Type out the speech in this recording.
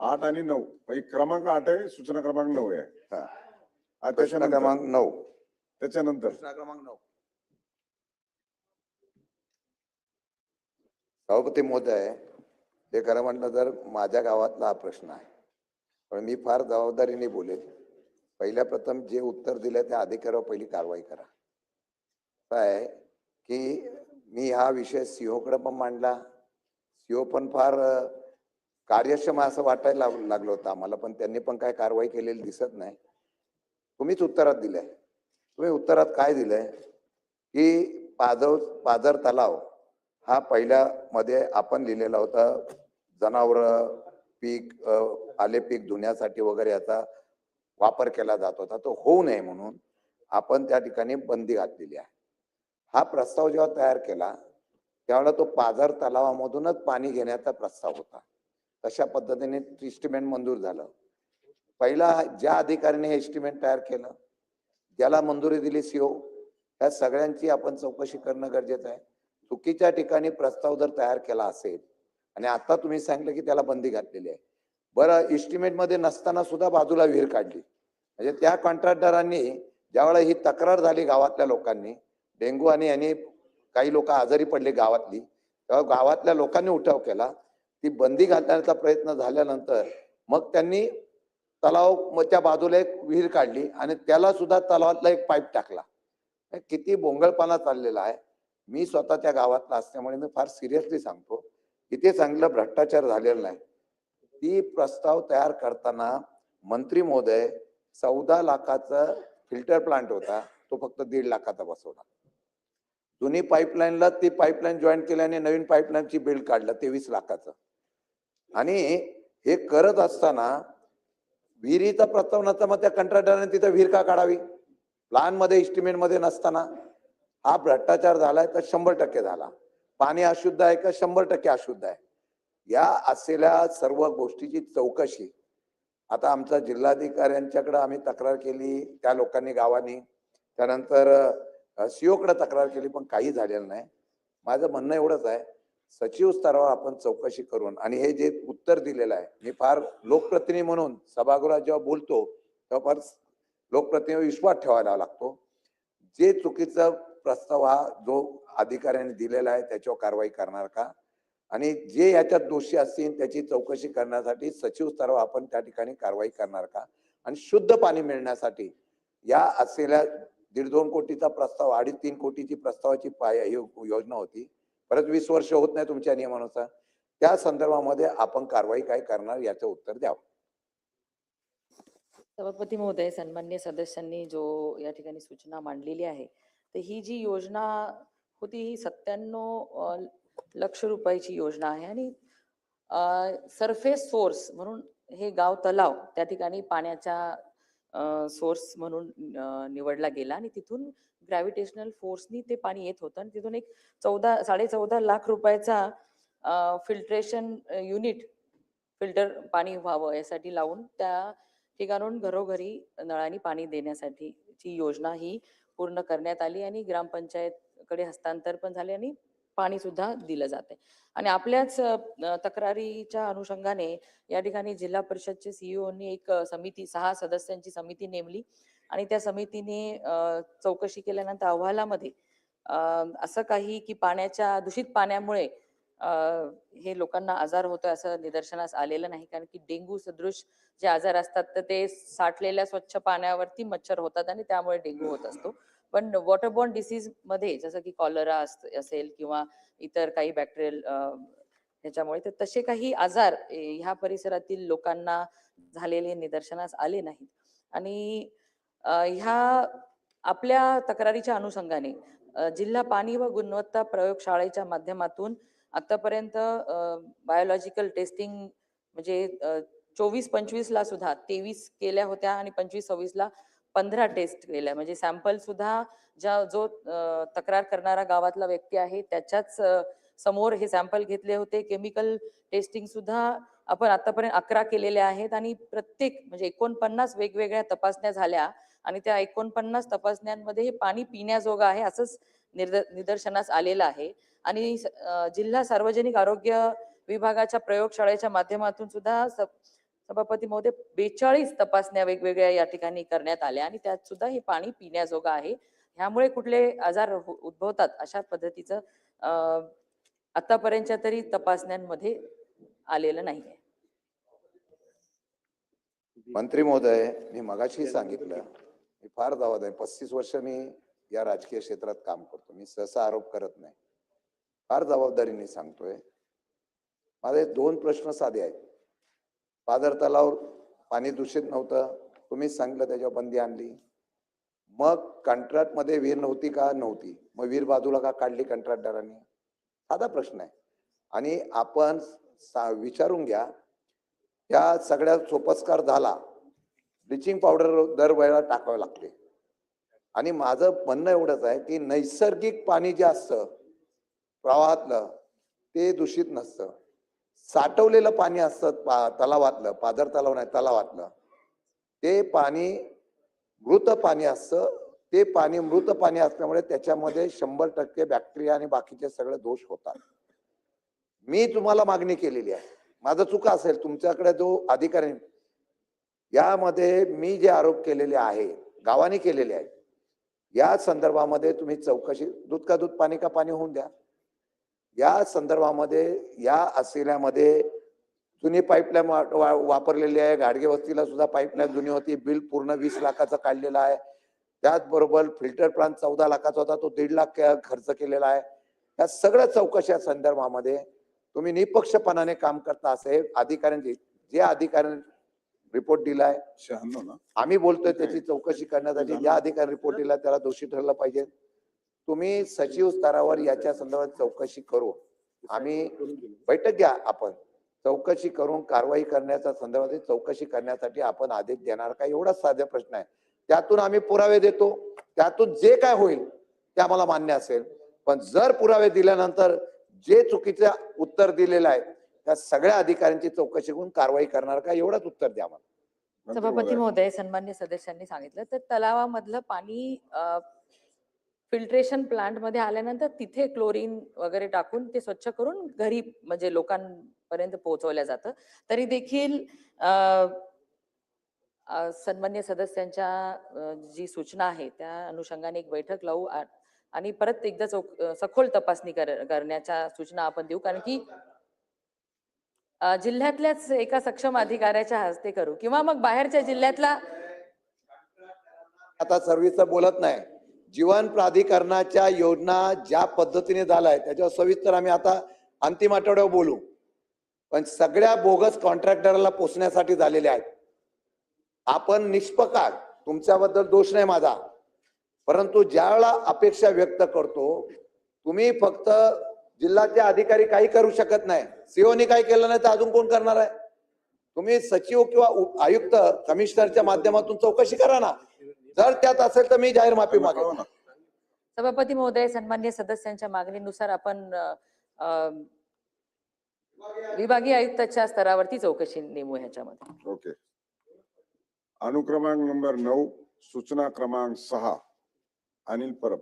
8 आणि 9 क्रमांक 8 आहे, सूचना क्रमांक 9 आहे. प्रश्न क्रमांक 9. त्याच्यानंतर प्रश्न क्रमांक 9. सभापती महोदय, हे खरं म्हटलं तर माझ्या गावातला हा प्रश्न आहे, पण मी फार जबाबदारीने बोलेल. पहिल्या प्रथम जे उत्तर दिलं त्या अधिकाऱ्यावर पहिली कारवाई करा. काय की मी हा विषय सीओकडे पण मांडला, सीओ पण फार कार्यक्षम असं वाटायला लागलं होतं आम्हाला, पण त्यांनी पण काय कारवाई केलेली दिसत नाही. तुम्हीच उत्तरात दिलंय. तुम्ही उत्तरात काय दिलंय की पाझर तलाव हा पहिल्या मध्ये आपण लिहिलेला होता, जनावर पीक आले पीक धुण्यासाठी वगैरे याचा वापर केला जात होता, तो होऊ नये म्हणून आपण त्या ठिकाणी बंदी घातलेली आहे. हा प्रस्ताव जेव्हा तयार केला त्यावेळेला तो पाझर तलावामधूनच पाणी घेण्याचा प्रस्ताव होता. तशा पद्धतीने एस्टिमेट मंजूर झालं. पहिला ज्या अधिकाऱ्याने एस्टिमेट तयार केलं, ज्याला मंजुरी दिली सीओ, त्या सगळ्यांची आपण चौकशी करणं गरजेचं आहे. चुकीच्या ठिकाणी प्रस्ताव जर तयार केला असेल आणि आता तुम्ही सांगितलं की त्याला बंदी घातलेली आहे, बरं एस्टिमेट मध्ये नसताना सुद्धा बाजूला विहीर काढली, म्हणजे त्या कॉन्ट्रॅक्टरांनी ज्यावेळेला ही तक्रार झाली गावातल्या लोकांनी, डेंगू आणि यांनी काही लोक आजारी पडले गावातली, तेव्हा गावातल्या लोकांनी उठाव केला. ती बंदी घालण्याचा प्रयत्न झाल्यानंतर मग त्यांनी तलाव त्या बाजूला एक विहीर काढली आणि त्याला सुद्धा तलावातला एक पाईप टाकला. किती बोंगळपणा चाललेला आहे. मी स्वतः त्या गावातला असल्यामुळे मी फार सिरियसली सांगतो, इथे चांगलं भ्रष्टाचार झालेला नाही. ती प्रस्ताव तयार करताना मंत्री महोदय 14 लाखाचा फिल्टर प्लांट होता, तो फक्त 1.5 लाखाचा बसवला. जुनी पाईपलाईनला ती पाईपलाईन जॉईन केल्याने नवीन पाईपलाईनची बिल काढलं 23 लाखाचं. आणि हे करत असताना विहिरीचा प्रस्ताव नसता मग त्या कंत्राटदाराने तिथं विहीर का काढावी? प्लॅन मध्ये एस्टिमेट मध्ये नसताना हा भ्रष्टाचार झालाय तर 100% झाला. पाणी अशुद्ध आहे का? 100% अशुद्ध आहे. या असलेल्या सर्व गोष्टीची चौकशी आता आमच्या जिल्हाधिकाऱ्यांच्याकडे आम्ही तक्रार केली, त्या लोकांनी गावानी, त्यानंतर सीओकडे तक्रार केली, पण काही झालेलं नाही. माझं म्हणणं एवढंच आहे, सचिव स्तरावर आपण चौकशी करून, आणि हे जे उत्तर दिलेलं आहे, मी फार लोकप्रतिनिधी म्हणून सभागृहात जेव्हा बोलतो तेव्हा फार लोकप्रतिनिधी विश्वास ठेवायला लागतो. जे चुकीचा प्रस्ताव हा जो अधिकाऱ्यांनी दिलेला आहे त्याच्यावर कारवाई करणार का, आणि जे याच्यात दोषी असतील त्याची चौकशी करण्यासाठी सचिव स्तरावर आपण त्या ठिकाणी कारवाई करणार का, आणि शुद्ध पाणी मिळण्यासाठी या असलेल्या 1.5-2 कोटीचा प्रस्ताव 2.5-3 कोटीची प्रस्तावाची योजना होती, परत 20 वर्ष होत नाही तुमच्या नियमानुसार, त्या संदर्भामध्ये आपण कारवाई काय करणार याचं उत्तर द्यावं. सभापती महोदय, सन्मान्य सदस्यांनी जो या ठिकाणी सूचना मांडलेली आहे, तर ही जी योजना होती ही 97 लक्ष रुपयाची योजना आहे. आणि सरफेस सोर्स म्हणून हे गाव तलाव त्या ठिकाणी पाण्याच्या सोर्स म्हणून निवडला गेला, आणि तिथून ग्रॅव्हिटेशनल फोर्सनी ते पाणी येत होतं, आणि तिथून एक 14.5 लाख रुपयाचा फिल्ट्रेशन युनिट, फिल्टर पाणी व्हावं यासाठी लावून त्या ठिकाणून घरोघरी नळाने पाणी देण्यासाठीची योजना ही पूर्ण करण्यात आली, आणि ग्रामपंचायतकडे हस्तांतर पण झाले आणि पाणी सुद्धा दिलं जाते. आणि आपल्याच तक्रारीच्या अनुषंगाने या ठिकाणी जिल्हा परिषदचे सीईओनी एक समिती, 6 सदस्यांची समिती नेमली, आणि त्या समितीने चौकशी केल्यानंतर अहवालामध्ये असं काही की दूषित पाण्यामुळे हे लोकांना आजार होतोय असं निदर्शनास आलेलं नाही. कारण की डेंग्यू सदृश जे आजार असतात तर ते साठलेल्या स्वच्छ पाण्यावरती मच्छर होतात आणि त्यामुळे डेंग्यू होत असतो. पण वॉटरबॉर्न डिसीज मध्ये जसं की कॉलरा असेल किंवा इतर काही बॅक्टेरियल ह्याच्यामुळे, तर तसे काही आजार ह्या परिसरातील लोकांना झालेले निदर्शनास आले नाहीत. आणि ह्या आपल्या तक्रारीच्या अनुषंगाने जिल्हा पाणी व गुणवत्ता प्रयोगशाळेच्या माध्यमातून आतापर्यंत बायोलॉजिकल टेस्टिंग म्हणजे 24-25 ला सुद्धा 23 केल्या होत्या, आणि 25-26 ला 15 टेस्ट केल्या. म्हणजे सॅम्पल सुद्धा जो तक्रार करणारा गावातला व्यक्ती आहे त्याच्याच समोर हे सॅम्पल घेतले होते. केमिकल टेस्टिंग सुद्धा आपण आतापर्यंत 11 केलेल्या आहेत, आणि प्रत्येक म्हणजे 49 वेगवेगळ्या तपासण्या झाल्या, आणि त्या 49 तपासण्यांमध्ये हे पाणी पिण्याजोगं आहे असंच निदर्शनास आलेलं आहे. आणि जिल्हा सार्वजनिक आरोग्य विभागाच्या प्रयोगशाळेच्या माध्यमातून सुद्धा सभापती महोदय 42 तपासण्या वेगवेगळ्या या ठिकाणी करण्यात आल्या आणि त्यात सुद्धा हे पाणी पिण्याजोगं आहे. ह्यामुळे कुठले आजार उद्भवतात अशा पद्धतीचं आतापर्यंतच्या तरी तपासण्यांमध्ये आलेलं नाहीये. मंत्री महोदय, मी मगाशी सांगितलं, मी फार जबाबदार आहे. 35 वर्ष मी या राजकीय क्षेत्रात काम करतो. मी सहसा आरोप करत नाही, फार जबाबदारीने सांगतोय. माझे 2 प्रश्न साधे आहेत. पाझर तलाव पाणी दूषित नव्हतं, तुम्हीच सांगितलं, त्याच्यावर बंदी आणली. मग कंत्राट मध्ये विहीर नव्हती का? नव्हती. मग विहीर बाजूला का काढली कंत्राटदारांनी? साधा प्रश्न आहे. आणि आपण विचारून घ्या, या सगळ्या सोपस्कार झाला, ब्लिचिंग पावडर दरवेळेला टाकावे लागते. आणि माझं म्हणणं एवढंच आहे की नैसर्गिक पाणी जे असतं प्रवाहातलं ते दूषित नसतं. साठवलेलं पाणी असतं तलावातलं, पाझर तलाव नाही तलावातलं, ते पाणी मृत पाणी असतं. ते पाणी मृत पाणी असल्यामुळे त्याच्यामध्ये 100% बॅक्टेरिया आणि बाकीचे सगळे दोष होतात. मी तुम्हाला मागणी केलेली आहे, माझं चुका असेल, तुमच्याकडे जो अधिकारी, यामध्ये मी जे आरोप केलेले आहे, गावाने केलेले आहे, या संदर्भामध्ये तुम्ही चौकशी, दूध का दूध पाणी का पाणी होऊन द्या. या संदर्भामध्ये या असल्यामध्ये जुनी पाईपलाईन वापरलेली आहे. गाडगे वस्तीला सुद्धा पाईपलाईन जुनी होती, बिल पूर्ण 20 लाखाचं काढलेलं आहे. त्याचबरोबर फिल्टर प्लांट 14 लाखाचा होता, तो 1.5 लाख खर्च केलेला आहे. या सगळ्या चौकशा संदर्भामध्ये तुम्ही निपक्षपणाने काम करता असे अधिकाऱ्यांची, जे अधिकाऱ्यांनी रिपोर्ट दिलाय, 96 ना, आम्ही बोलतोय त्याची चौकशी करण्यासाठी, ज्या अधिकारी रिपोर्ट दिला त्याला दोषी ठरलं पाहिजे. तुम्ही सचिव स्तरावर याच्या संदर्भात चौकशी करू, आम्ही बैठक घ्या, आपण चौकशी करून कारवाई करण्याच्या संदर्भात चौकशी करण्यासाठी आपण आदेश देणार का? एवढाच साधा प्रश्न आहे. त्यातून आम्ही पुरावे देतो, त्यातून जे काय होईल ते आम्हाला मान्य असेल. पण जर पुरावे दिल्यानंतर जे चुकीचं उत्तर दिलेलं आहे त्या सगळ्या अधिकाऱ्यांची चौकशी करून कारवाई करणार का? एवढंच उत्तर द्या मला. मंत्री सभापती महोदय, महोदय, सन्मान्य सदस्यांनी सांगितलं तर तलावामधलं पाणी फिल्ट्रेशन प्लांट मध्ये आल्यानंतर तिथे क्लोरीन वगैरे टाकून ते स्वच्छ करून घरी म्हणजे लोकांपर्यंत पोहोचवल्या जातं. तरी देखील सन्मान्य सदस्यांच्या जी सूचना आहे त्या अनुषंगाने एक बैठक लावू आणि परत एकदा सखोल तपासणी करण्याच्या सूचना आपण देऊ. कारण की जिल्ह्यातल्याच एका सक्षम अधिकाऱ्याच्या हस्ते करू किंवा मग बाहेरच्या जिल्ह्यातला. आता सर्व्हिसचं बोलत नाही, जीवन प्राधिकरणाच्या योजना ज्या पद्धतीने झालाय त्याच्यावर सविस्तर आम्ही आता अंतिम आठवड्यावर बोलू. पण सगळ्या बोगस कॉन्ट्रॅक्टरला पोचण्यासाठी झालेले आहेत. आपण निष्पकार, तुमच्याबद्दल दोष नाही माझा, परंतु ज्यावेळेला अपेक्षा व्यक्त करतो, तुम्ही फक्त जिल्ह्याचे अधिकारी काही करू शकत नाही, सीओनी काही केलं नाही तर अजून कोण करणार आहे? तुम्ही सचिव किंवा आयुक्त कमिशनरच्या माध्यमातून चौकशी करा ना. जर त्यात असेल तर मी जाहीर माफी मागेन. सभापती महोदय, सन्मान्य सदस्यांच्या मागणीनुसार आपण विभागीय आयुक्ताच्या स्तरावरती चौकशी नेमू ह्याच्यामध्ये. ओके. अनुक्रमांक नंबर 9, सूचना क्रमांक 6, अनिल परब.